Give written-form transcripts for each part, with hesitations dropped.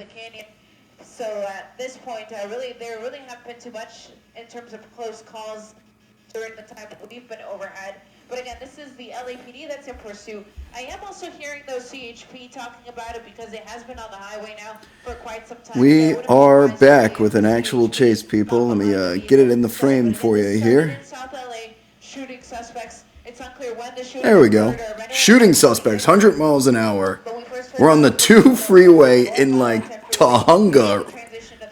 the canyon. So at this point, there really haven't been too much in terms of close calls during the time that we've been overhead. But again, this is the LAPD that's in pursuit. I am also hearing those CHP talking about it because it has been on the highway now for quite some time. We are back with an actual chase, people. Let me get it in the frame for you here. South LA, shooting suspects. It's unclear when the shooting There we go. Shooting suspects, 100 miles an hour. We're on the 2 freeway in like Tahunga,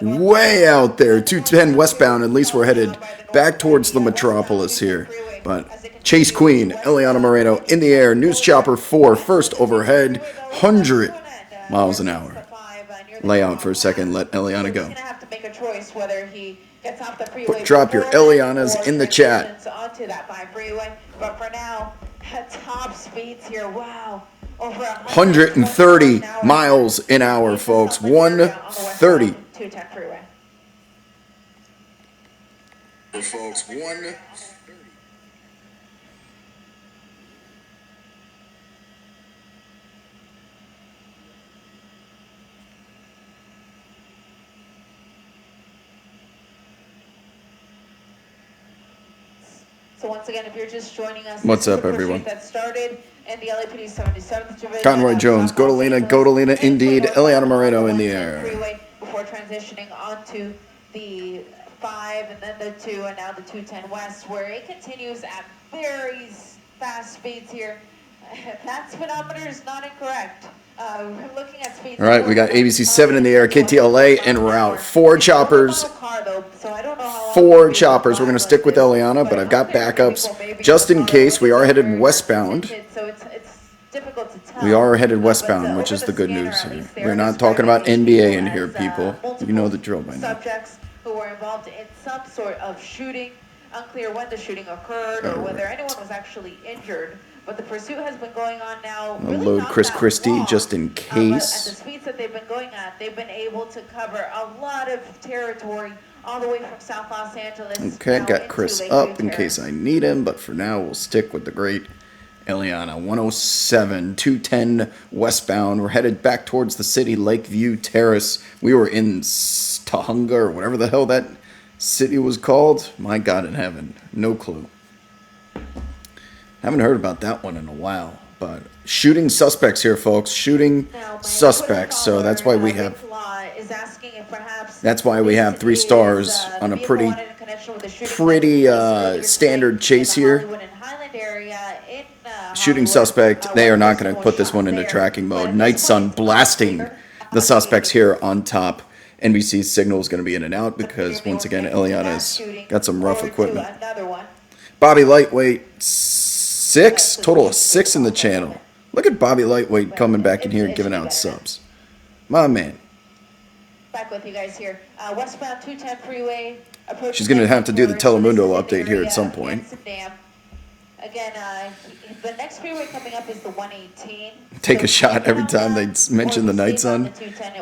way out there, 210 westbound. At least we're headed back towards the metropolis here. But Chase Queen, Eliana Moreno in the air. News Chopper 4, first overhead, 100 miles an hour. Lay out for a second, let Eliana go. Drop your Elianas in the chat. But for now, top speeds here, wow. Over 130 miles an hour, folks. 130. 210 freeway. Folks, 130. So once again, if you're just joining us, what's up, everyone? That started in the LAPD 77th Division. Conroy Jones, Godolina, indeed. Eliana Moreno in the air. Freeway before transitioning onto the 5 and then the 2 and now the 210 West, where it continues at very fast speeds here. That speedometer is not incorrect. We're looking at speeds. All right, we got ABC 7 in the air, KTLA en route. 4 choppers. 4 choppers. We're going to stick with Eliana, but I've got backups just in case. We are headed westbound. We are headed westbound, which is the good news here. We're not talking about NBA in here, people. You know the drill by now. Subjects who were involved in some sort of shooting. Unclear when the shooting occurred or whether anyone was actually injured. But the pursuit has been going on now. I'll load Chris Christie just in case. At the speeds that they've been going at, they've been able to cover a lot of territory all the way from South Los Angeles. Okay, got Chris up in case I need him, but for now we'll stick with the great Eliana. 107, 210 westbound. We're headed back towards the city, Lakeview Terrace. We were in Tahunga or whatever the hell that city was called. My God in heaven, no clue. Haven't heard about that one in a while, but shooting suspects here, folks. Shooting suspects. So that's why we have. That's why we have 3 stars on a pretty standard chase here. Shooting suspect. They are not going to put this one into tracking mode. Night Sun blasting the suspects here on top. NBC's signal is going to be in and out because once again, Eliana's got some rough equipment. Bobby Lightweight. 6? Total of 6 in the channel. Look at Bobby Lightweight coming back in here and giving out subs. My man. Back with you guys here. Westbound 210 freeway. She's going to have to do the Telemundo update here at some point. Again, the next freeway coming up is the 118. Take a shot every time they mention the Night Sun.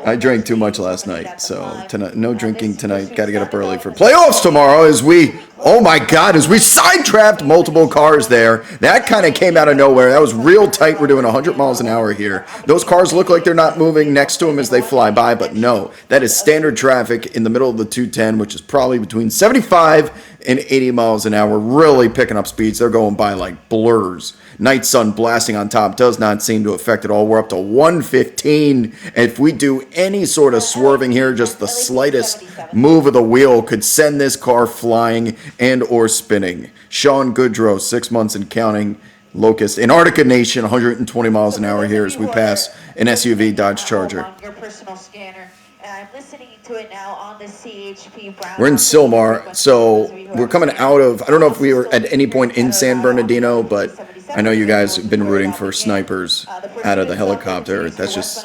I drank too much last night, so tonight, no drinking tonight. Got to get up early for playoffs tomorrow as we, oh my God, as we sidetracked multiple cars there. That kind of came out of nowhere. That was real tight. We're doing 100 miles an hour here. Those cars look like they're not moving next to them as they fly by, but no. That is standard traffic in the middle of the 210, which is probably between 75 and 80 miles an hour, really picking up speeds. They're going by like blurs. Night Sun blasting on top does not seem to affect it all. We're up to 115. If we do any sort of swerving here, just the slightest move of the wheel could send this car flying and or spinning. Sean Goodrow, 6 months and counting. Locust, Antarctica Nation, 120 miles an hour here as we pass an SUV Dodge Charger. Your personal scanner. I'm listening to it now on the CHP Brown. We're in Sylmar, so we're coming out of, I don't know if we were at any point in San Bernardino, but I know you guys have been rooting for snipers out of the helicopter. That's just,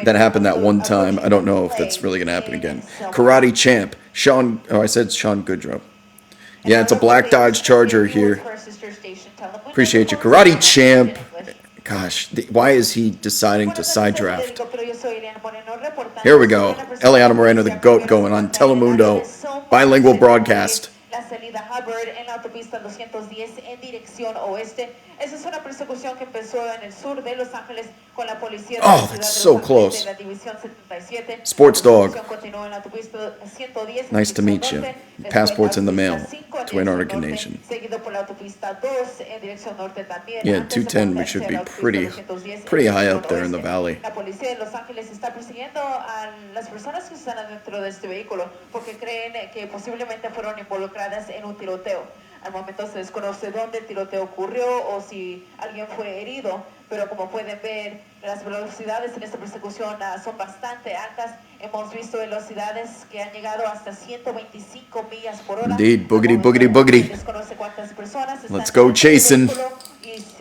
that happened that one time. I don't know if that's really going to happen again. Karate Champ, Sean, oh, I said Sean Goodrow. Yeah, it's a black Dodge Charger here. Appreciate you. Karate Champ. Gosh, why is he deciding to side draft? Here we go. Eliana Moreno, the GOAT, going on Telemundo. Bilingual broadcast. salida Hubbard en la autopista 210 en dirección oeste. Esa es una persecución que empezó en el sur de Los Ángeles con la policía de la ciudad de Los so Ángeles close. de la división 77. Sports La dog. persecución continuó en la autopista 110 en Nice to meet dirección you. norte, después Passport's in the autopista mail 5 en to dirección Antarctica norte, Nation. seguido por la autopista 2 en dirección norte también. Yeah, Antes de 210, we volverse should a be la autopista pretty 210 en high dirección up there in the oeste. valley. La policía de Los Ángeles está persiguiendo a las personas que están adentro de este vehículo porque creen que posiblemente fueron involucradas en un tiroteo. Al momento se desconoce dónde el tiroteo ocurrió o si alguien fue herido, pero como pueden ver, las velocidades en esta persecución son bastante altas. Hemos visto velocidades que han llegado hasta 125 millas por hora. Indeed, boogity, boogity, boogity. Desconoce cuántas personas están Let's go en el chasing. vehículo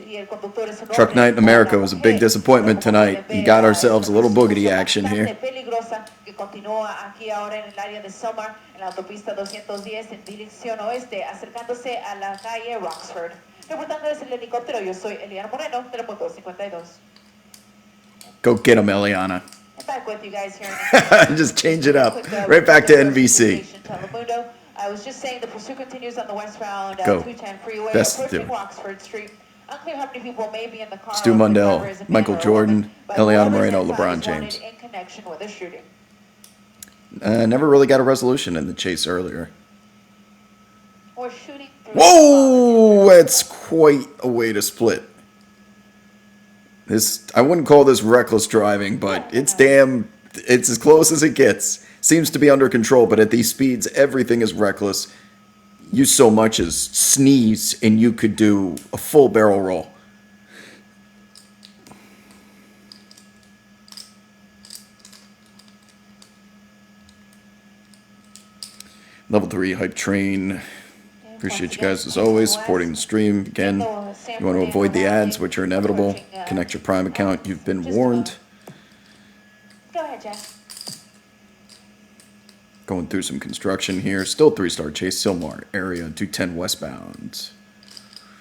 y el conductor es un Truck hombre, Night in America was a big mujer. disappointment Pero como tonight. pueden We ver, got ourselves a little es una boogity persecución action bastante here. peligrosa que continúa aquí ahora en el área de Summer, en la autopista 210 en dirección oeste, acercándose a la calle Roxford. Reportando desde el helicóptero, yo soy Eliana Moreno, Telemundo 52. Go get him, Eliana. I'm back with you guys here in Just change it up. quick, Right back to report NBC. station Telemundo. I was just saying the pursuit continues on the westbound Go. 210 freeway, Best to approaching do. Roxford Street. Unclear how many people may be in the car. Stu or if the Mundell, driver is a man Michael or a Jordan, woman, but Eliana whoever's Moreno, inside LeBron is wanted James. in connection with the shooting. Never really got a resolution in the chase earlier. Or shooting through Whoa, that's quite a way to split. I wouldn't call this reckless driving, but it's as close as it gets. Seems to be under control, but at these speeds, everything is reckless. You so much as sneeze and you could do a full barrel roll. Level 3 hype train. Appreciate you guys as always supporting the stream. Again, you want to avoid the ads, which are inevitable. Connect your Prime account. You've been warned. Go ahead, Jack. Going through some construction here. Still 3-star chase, Silmar area, 210 westbound.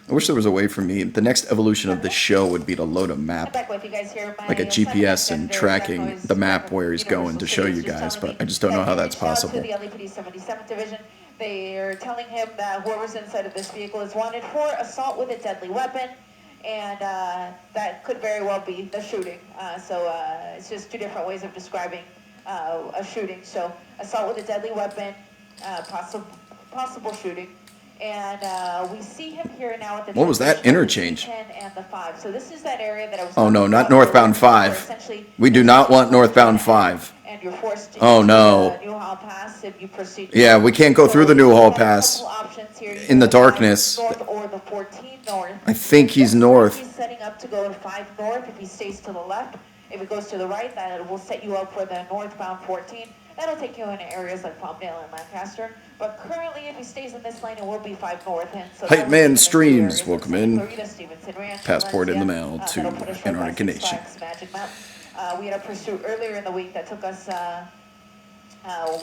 I wish there was a way for me. The next evolution of this show would be to load a I'm map, back with you guys here. like a GPS and tracking the map where he's going to show you guys, but I just don't know how that's possible. To the LAPD 77 division, they are telling him that whoever's inside of this vehicle is wanted for assault with a deadly weapon, and that could very well be the shooting. So it's just two different ways of describing a shooting. So assault with a deadly weapon, possible shooting. And we see him here now at the What was that interchange? 10 and the 5. So this is that area that I was Oh no, talking not about northbound where 5. essentially We do not want northbound 5. and you're forced to Oh, use no. the Newhall Pass if you proceed. Yeah, we can't go through the Newhall We've got a Pass couple options here. You in can the go darkness. North or the 14 north. I think he's Looks like north. He's setting up to go to 5 north if he stays to the left. If it goes to the right, that will set you up for the northbound 14. That'll take you into areas like Palmdale and Lancaster. But currently, if he stays in this lane, it will be 5 north. And so Hype that will Man take him into Streams, areas welcome like in. Florida, Stevenson Ranch, Passport in the Valencia. mail to That'll put us right by Antarctica Six Nation. Flags Magic Map. We had a pursuit earlier in the week that took us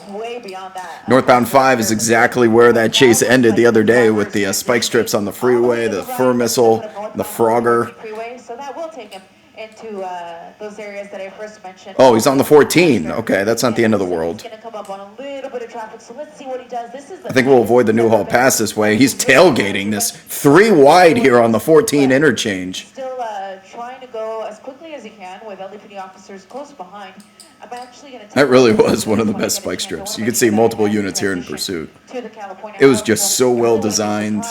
way beyond that. Northbound 5 is exactly where that chase ended the other day with the spike strips on the freeway, the fur missile, the Frogger. So that will take him into those areas that I first mentioned. Oh, he's on the 14. Okay, that's not the end of the world. He's going to come up on a little bit of traffic, so let's see what he does. This is the I think we'll avoid the Newhall Pass this way. He's tailgating this 3 wide here on the 14 interchange. Still trying to go as quickly as he can with LAPD officers close behind. I'm actually going to That really was one of the best spike strips. You could see multiple units here in pursuit. It was just so well designed,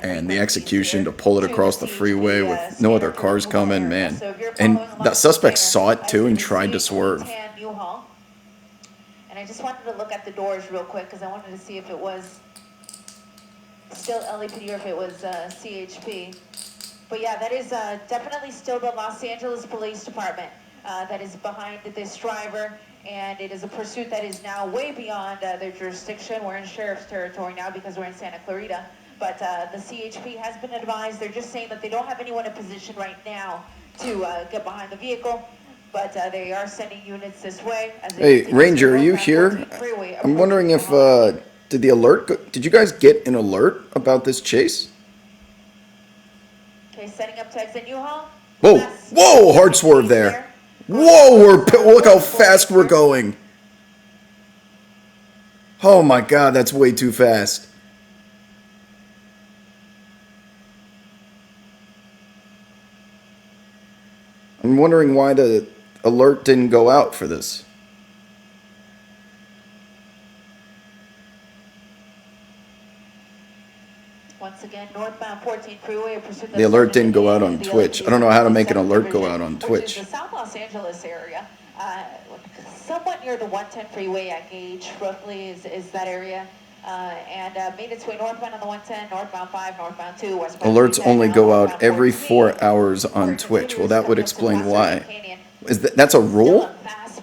and the execution to pull it across the freeway with no other cars coming, man. And the suspect saw it too and tried to swerve. And I just wanted to look at the doors real quick because I wanted to see if it was still LAPD or if it was CHP. But yeah, that is definitely still the Los Angeles Police Department that is behind this driver, and it is a pursuit that is now way beyond their jurisdiction. We're in sheriff's territory now because we're in Santa Clarita, but the CHP has been advised. They're just saying that they don't have anyone in position right now to get behind the vehicle, but they are sending units this way. Hey, Ranger, are you here? I'm wondering if, did you guys get an alert about this chase? Okay, setting up to exit Newhall. Whoa, whoa, hard swerve there. Whoa, look how fast we're going. Oh my God, that's way too fast. I'm wondering why the alert didn't go out for this. Once again, northbound 14 freeway. The alert didn't go out on Twitch. I don't know how to make an alert go out on Twitch. Which is the South Los Angeles area. Somewhat near the 110 freeway at Gage, roughly is that area. And made its way northbound on the 110, northbound 5, northbound 2, westbound. Alerts only go out every 4 hours on Twitch. Well, that would explain why. That's a rule?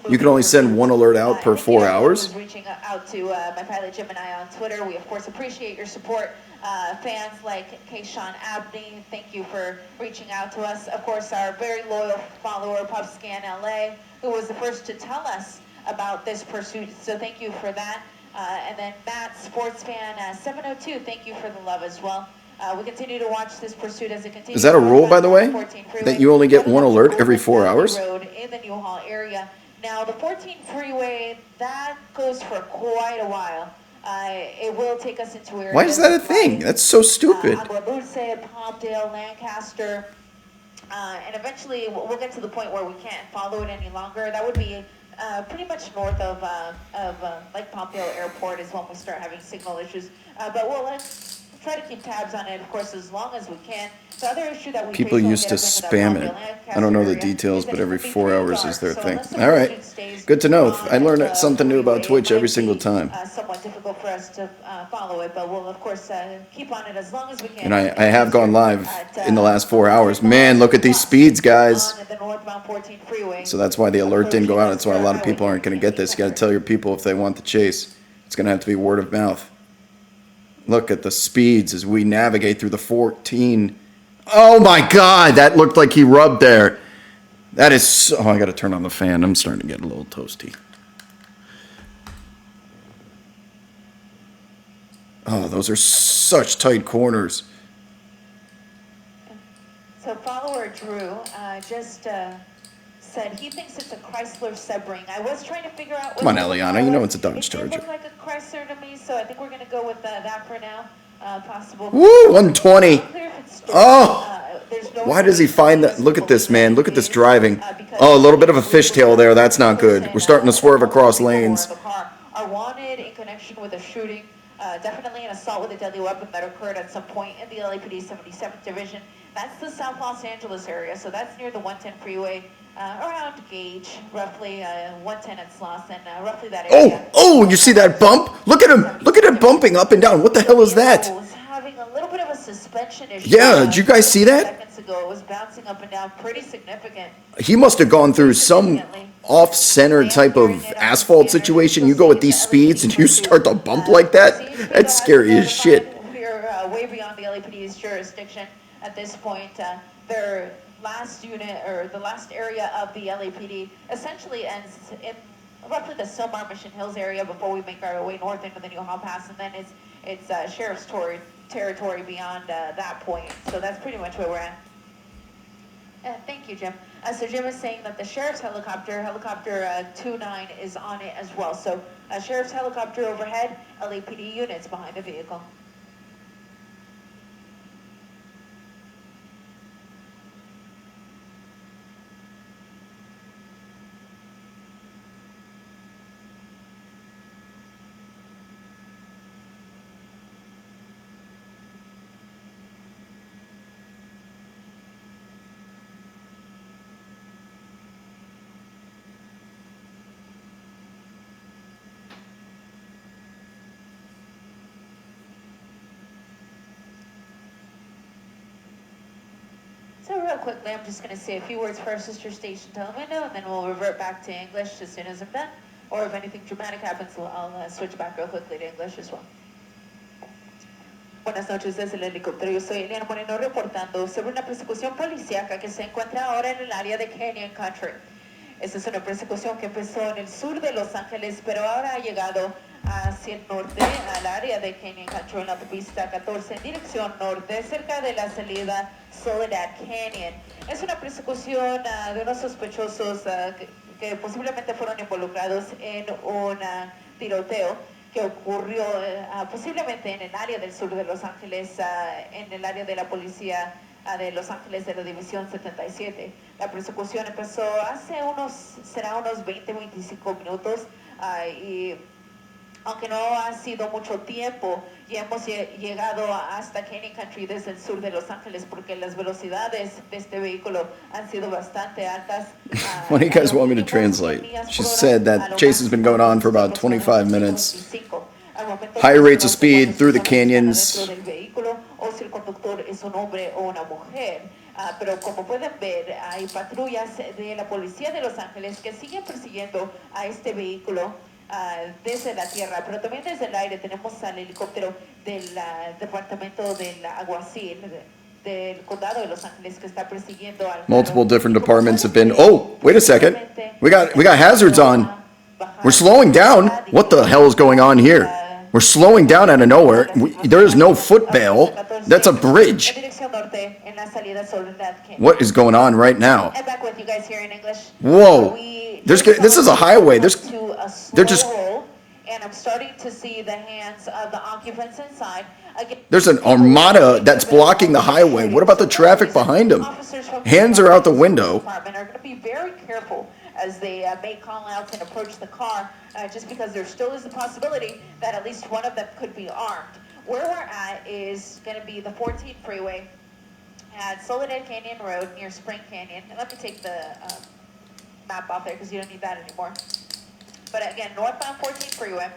You can only send one alert out per 4 hours? Reaching out to my pilot Jim and I on Twitter. We, of course, appreciate your support. Fans like Kayshawn Abney, thank you for reaching out to us. Of course, our very loyal follower, PubScan LA, who was the first to tell us about this pursuit. So thank you for that. And then Matt, sports fan 702, thank you for the love as well. We continue to watch this pursuit as it continues. Is that a rule, by the way? That you only get one alert every 4 hours? Road in the Newhall area. Now, the 14 freeway, that goes for quite a while. It will take us into areas. Why is that a thing? That's so stupid. Agua Dulce, Palmdale, Lancaster. And eventually, we'll get to the point where we can't follow it any longer. That would be pretty much north of like Palmdale Airport is when we start having signal issues. But we'll try to keep tabs on it, of course, as long as we can. The other issue that we People used to spam it. I don't know the details, but every 4 hours is their thing. All right. Good to know. I learn something new about Twitch every single time. Somewhat difficult for us to follow it, but we'll, of course, keep on it as long as we can. And I have gone live in the last 4 hours. Man, look at these speeds, guys. So that's why the alert didn't go out. That's why a lot of people aren't going to get this. You got to tell your people if they want the chase. It's going to have to be word of mouth. Look at the speeds as we navigate through the 14. Oh my God, that looked like he rubbed there. That is so, oh, I got to turn on the fan. I'm starting to get a little toasty. Oh, those are such tight corners. So follower Drew just said he thinks it's a Chrysler Sebring. I was trying to figure out. Come on, Eliana, you know it's a Dodge Charger. It did look like a Chrysler to me, so I think we're going to go with that for now. Possible. Woo, 120. Oh, why does he find that? Look at this, man. Look at this driving. Oh, a little bit of a fishtail there. That's not good. We're starting to swerve across lanes. Are wanted in connection with a shooting. Definitely an assault with a deadly weapon that occurred at some point in the LAPD 77th Division. That's the South Los Angeles area, so that's near the 110 freeway, around Gage, roughly 110 at Sloss, and roughly that area. Oh, you see that bump? Look at him. Look at him bumping up and down. What the hell is that? Was having a little bit of a suspension issue. Yeah, did you guys see that? Seconds ago, it was bouncing up and down, pretty significant. He must have gone through some off-center type of asphalt situation. You go at these speeds and you start to bump like that? That's scary as shit. We're way beyond the LAPD's jurisdiction at this point. Their last unit, or the last area of the LAPD, essentially ends in roughly the Sylmar Mission Hills area before we make our way north into the Newhall Pass, and then it's sheriff's territory beyond that point. So that's pretty much where we're at. Thank you, Jim. So Jim is saying that the sheriff's helicopter 29, is on it as well. So sheriff's helicopter overhead, LAPD units behind the vehicle. So real quickly, I'm just going to say a few words for our sister station Telemundo, and then we'll revert back to English as soon as I'm done. Or if anything dramatic happens, I'll switch back real quickly to English as well. Buenas noches desde el helicóptero. Yo soy Eliana Moreno reportando sobre una persecución policíaca que se encuentra ahora en el área de Canyon Country. Esta es una persecución que empezó en el sur de Los Ángeles, pero ahora ha llegado hacia el norte, al área de Canyon Country, en la autopista 14, en dirección norte, cerca de la salida Soledad Canyon. Es una persecución de unos sospechosos que posiblemente fueron involucrados en un tiroteo. que ocurrió posiblemente en el área del sur de Los Ángeles, en el área de la policía de Los Ángeles de la División 77. La persecución empezó hace será unos 20-25 minutos y aunque no ha sido mucho tiempo, ya hemos llegado hasta Canyon Country desde el sur de Los Ángeles porque las velocidades de este vehículo han sido bastante altas. What do you guys want me to translate? She said that chase has been going on for about 25 minutes. High rates of speed through the canyons. O si el conductor es un hombre o una mujer. Pero como pueden ver, hay patrullas de la policía de Los Ángeles que siguen persiguiendo a este vehículo desde la tierra, pero también desde el aire. Tenemos al helicóptero del departamento del alguacil del condado de Los Ángeles que está persiguiendo al Multiple different departments have been. Oh, wait a second. We got hazards on. We're slowing down. What the hell is going on here? We're slowing down out of nowhere. There is no foot bail. That's a bridge. What is going on right now? I'm back with you guys here in English. Whoa. This is a highway. They're just. And I'm starting to see the hands of the occupants inside. Again, There's an armada that's blocking the highway. What about the traffic behind them? Hands are out the window. Are going to be very careful as they make call-outs and approach the car, just because there still is the possibility that at least one of them could be armed. Where we're at is going to be the 14 freeway at Soledad Canyon Road near Spring Canyon. And let me take the map off there because you don't need that anymore. But again, northbound 14 freeway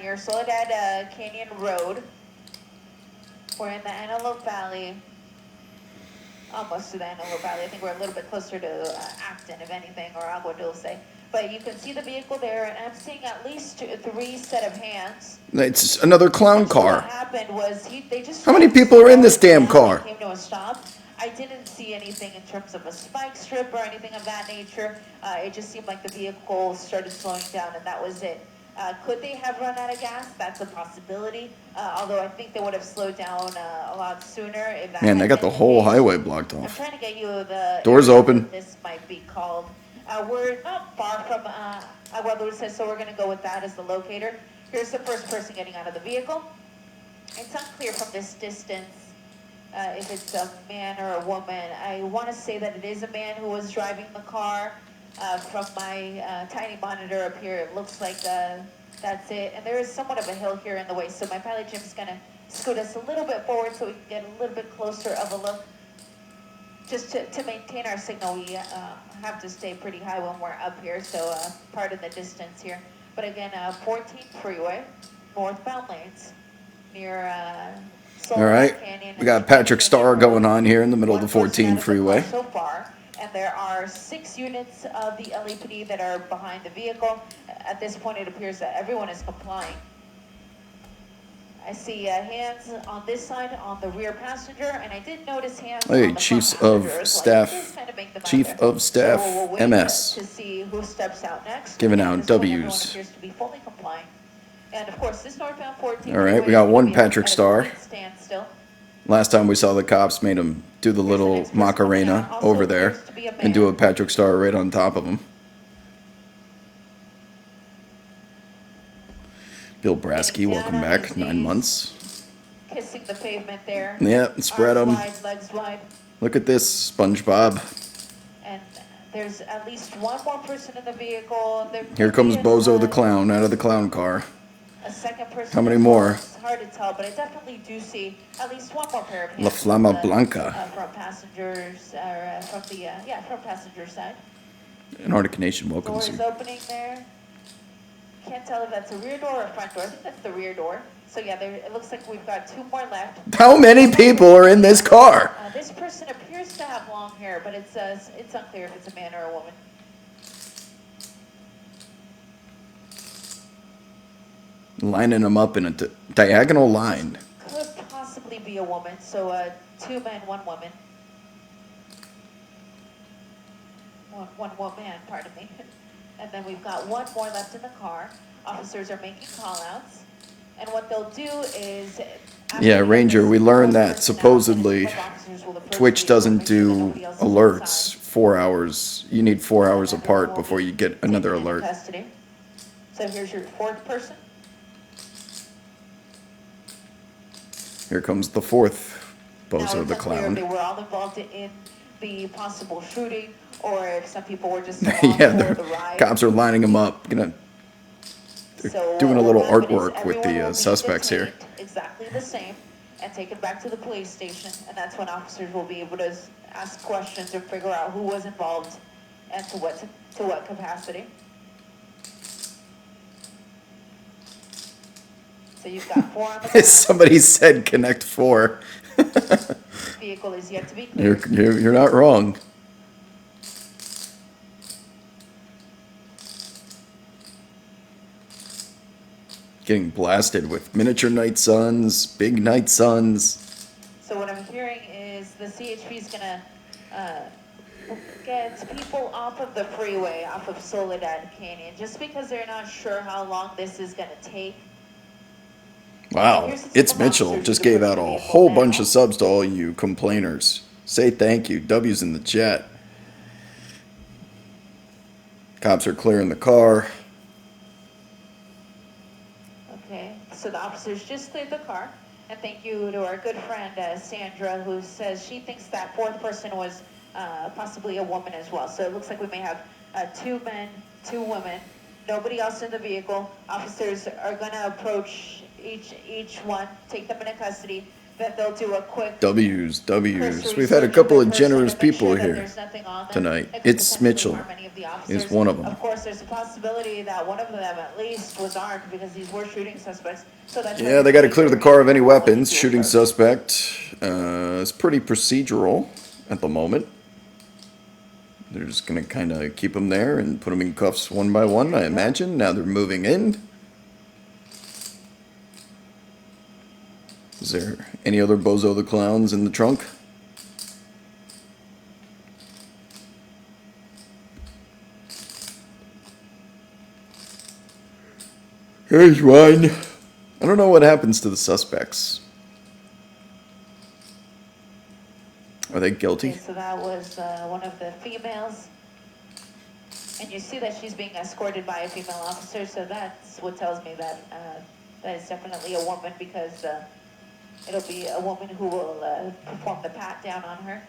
near Soledad Canyon Road. We're in the Antelope Valley, almost to the Antelope Valley. I think we're a little bit closer to Acton, if anything, or Agua Dulce. But you can see the vehicle there, and I'm seeing at least 3 set of hands. It's another clown car. What happened was they just. How many people are in this damn car? Came to a stop. I didn't see anything in terms of a spike strip or anything of that nature. It just seemed like the vehicle started slowing down, and that was it. Could they have run out of gas? That's a possibility. Although I think they would have slowed down a lot sooner. If that Man, they got the whole highway blocked I'm off. trying to get you the Doors open. This might be called. We're not far from Agua Dulce, so we're going to go with that as the locator. Here's the first person getting out of the vehicle. It's unclear from this distance if it's a man or a woman. I want to say that it is a man who was driving the car. From my tiny monitor up here, it looks like that's it. And there is somewhat of a hill here in the way, so my pilot Jim is going to scoot us a little bit forward so we can get a little bit closer of a look. Just to maintain our signal, we have to stay pretty high when we're up here, so pardon the distance here. But again, 14 freeway, northbound lanes, near All right. We got Patrick Starr going on here in the middle of the 14 freeway. So far, and there are 6 units of the LAPD that are behind the vehicle. At this point, it appears that everyone is complying. I see hands on this side on the rear passenger, and I did notice hands Hey, on the Chiefs front of passenger as well. Staff, Just kind of make them out Chief there. of Staff, So we'll wait MS. to see who steps out next. Giving At out this point, everyone W's. appears to be fully complying. And of course, this northbound 14 All right, freeway we got is one gonna be Patrick at a Starr. complete standstill. Last time we saw the cops made him do the little Macarena over there and do a Patrick Starr right on top of him. Bill Brasky, welcome back. 9 months. Kissing the pavement there. Yeah, spread Arms 'em. wide, legs wide. Look at this, SpongeBob. And there's at least one more person in the vehicle. There Here could comes be Bozo the Clown out of the clown car. a second person. How many as well. more? It's hard to tell, but I definitely do see at least one more pair of hands. La Flama from the, Blanca. From passengers, from the from passenger side. And Arctic Nation Door welcomes is you. opening there. Can't tell if that's a rear door or a front door. I think that's the rear door. So yeah, it looks like we've got 2 more left. How many people are in this car? This person appears to have long hair, but it's unclear if it's a man or a woman. Lining them up in a diagonal line. Could possibly be a woman. So 2 men, 1 woman. One woman, pardon me. And then we've got 1 more left in the car. Officers are making call-outs. And what they'll do is... Yeah, Ranger, we learned that supposedly Twitch doesn't do alerts 4 hours. You need 4 hours apart before you get another alert. So here's your 4th person. Here comes the fourth Now Bozo it's the unclear if Clown. they were all involved in the possible shooting, or if some people were just Yeah, along for the the ride. cops are lining them up. They're So doing a what little will happen is artwork with everyone the will be suspects here. detained exactly the same and taken back to the police station, and that's when officers will be able to ask questions and figure out who was involved and to what capacity. So you've got 4 on the ground. Somebody said Connect 4. Vehicle is yet to be cleared. You're not wrong. Getting blasted with miniature night suns, big night suns. So what I'm hearing is the CHP is gonna get people off of the freeway, off of Soledad Canyon, just because they're not sure how long this is gonna take. Wow, it's Mitchell. Just gave out a whole bunch of subs to all you complainers. Say thank you. W's in the chat. Cops are clearing the car. Okay, so the officers just cleared the car. And thank you to our good friend Sandra, who says she thinks that 4th person was possibly a woman as well. So it looks like we may have 2 men, 2 women, nobody else in the vehicle. Officers are gonna approach each one, take them into custody. Then they'll do a quick W's. We've had a couple of generous people here tonight. It's Mitchell. He's one of them. Of course, there's a possibility that one of them at least was armed because these were shooting suspects. So that's Yeah, they got to clear the car of any weapons. Shooting suspect is pretty procedural at the moment. They're just going to kind of keep them there and put them in cuffs one by one, I imagine. Now they're moving in. Is there any other Bozo the Clowns in the trunk? Here's one. I don't know what happens to the suspects. Are they guilty? Okay, so that was one of the females. And you see that she's being escorted by a female officer, so that's what tells me that that is definitely a woman, because it'll be a woman who will perform the pat down on her.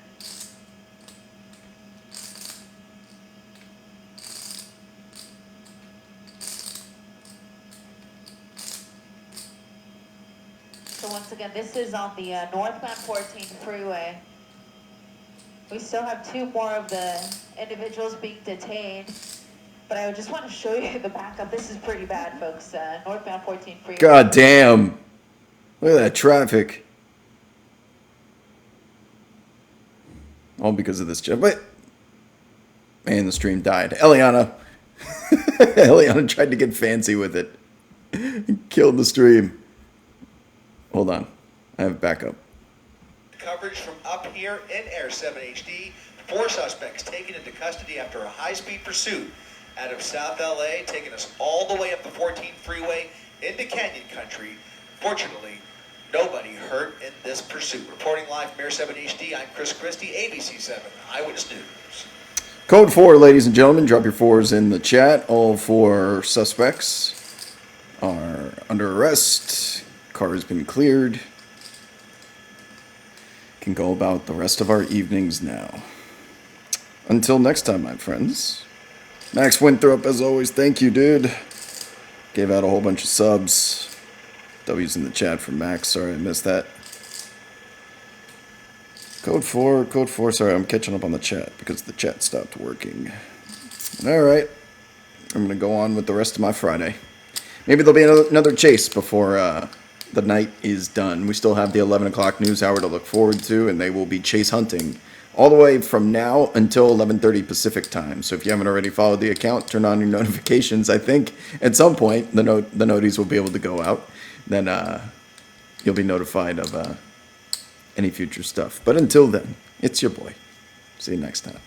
So once again, this is on the northbound 14 freeway. We still have 2 more of the individuals being detained, but I just want to show you the backup. This is pretty bad, folks. Northbound 14 freeway. God damn. Look at that traffic. All because of this job. But, man, the stream died. Eliana. Eliana tried to get fancy with it. Killed the stream. Hold on. I have backup. Coverage from up here in Air 7 HD. 4 suspects taken into custody after a high-speed pursuit out of South LA, taking us all the way up the 14 freeway into Canyon Country. Fortunately, nobody hurt in this pursuit. Reporting live from Air 7 HD, I'm Chris Christie, ABC 7 Eyewitness News. Code 4, ladies and gentlemen. Drop your 4s in the chat. All 4 suspects are under arrest. Car has been cleared. Can go about the rest of our evenings now. Until next time, my friends. Max Winthrop, as always, thank you, dude. Gave out a whole bunch of subs. W's in the chat from Max. Sorry I missed that. Code 4. Sorry, I'm catching up on the chat because the chat stopped working. Alright. I'm going to go on with the rest of my Friday. Maybe there'll be another chase before the night is done. We still have the 11 o'clock news hour to look forward to, and they will be chase hunting all the way from now until 11:30 Pacific time. So if you haven't already followed the account, turn on your notifications. I think at some point the noties will be able to go out. Then you'll be notified of any future stuff. But until then, it's your boy. See you next time.